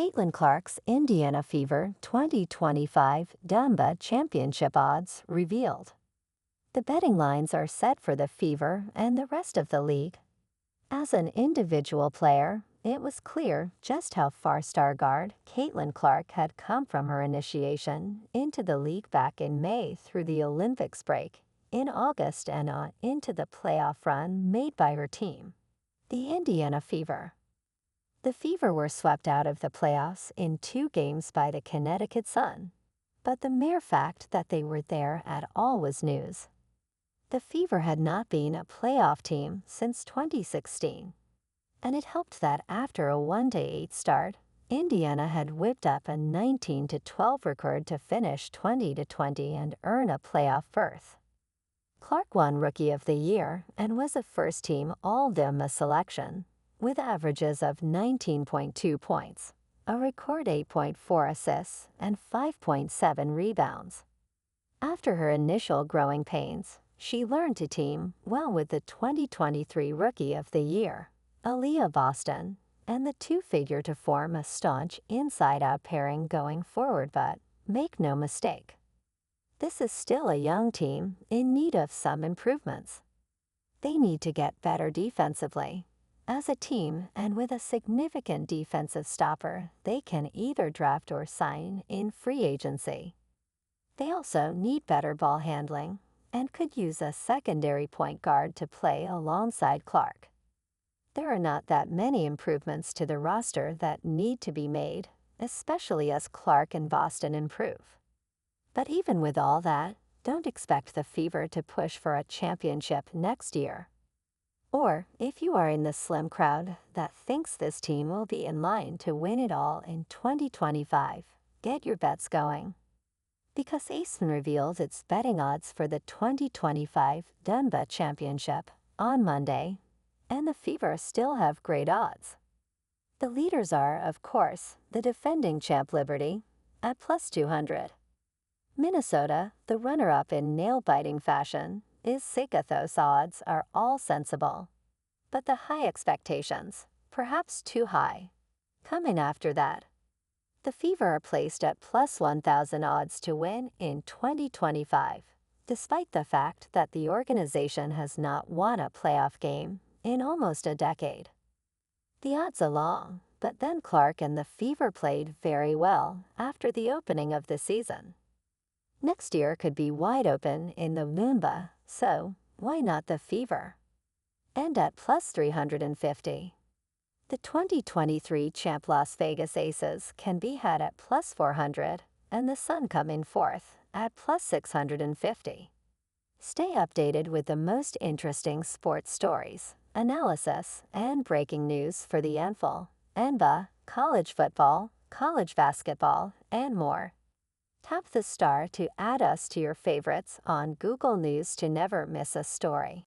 Caitlin Clark's Indiana Fever 2025 All-Wnba Championship odds revealed. The betting lines are set for the Fever and the rest of the league. As an individual player, it was clear just how far star guard Caitlin Clark had come from her initiation into the league back in May through the Olympics break in August and into the playoff run made by her team, the Indiana Fever. The Fever were swept out of the playoffs in 2 games by the Connecticut Sun, but the mere fact that they were there at all was news. The Fever had not been a playoff team since 2016, and it helped that after a 1-8 start, Indiana had whipped up a 19-12 record to finish 20-20 and earn a playoff berth. Clark won Rookie of the Year and was a first-team All-Wnba selection, with averages of 19.2 points, a record 8.4 assists, and 5.7 rebounds. After her initial growing pains, she learned to team well with the 2023 Rookie of the Year, Aliyah Boston, and the two figure to form a staunch inside-out pairing going forward. But make no mistake, this is still a young team in need of some improvements. They need to get better defensively. As a team and with a significant defensive stopper, they can either draft or sign in free agency. They also need better ball handling and could use a secondary point guard to play alongside Clark. There are not that many improvements to the roster that need to be made, especially as Clark and Boston improve. But even with all that, don't expect the Fever to push for a championship next year. Or, if you are in the slim crowd that thinks this team will be in line to win it all in 2025, get your bets going. Because ASIN revealed its betting odds for the 2025 All-Wnba Championship on Monday, and the Fever still have great odds. The leaders are, of course, the defending champ Liberty at +200. Minnesota, the runner-up in nail-biting fashion, is Sagathos. Odds are all sensible, but the high expectations, perhaps too high, coming after that. The Fever are placed at +1,000 odds to win in 2025, despite the fact that the organization has not won a playoff game in almost a decade. The odds are long, but then Clark and the Fever played very well after the opening of the season. Next year could be wide open in the All-Wnba, so why not the Fever? And at +350. The 2023 champ Las Vegas Aces can be had at +400, and the Sun come in fourth at +650. Stay updated with the most interesting sports stories, analysis, and breaking news for the NFL, NBA, college football, college basketball, and more. Tap the star to add us to your favorites on Google News to never miss a story.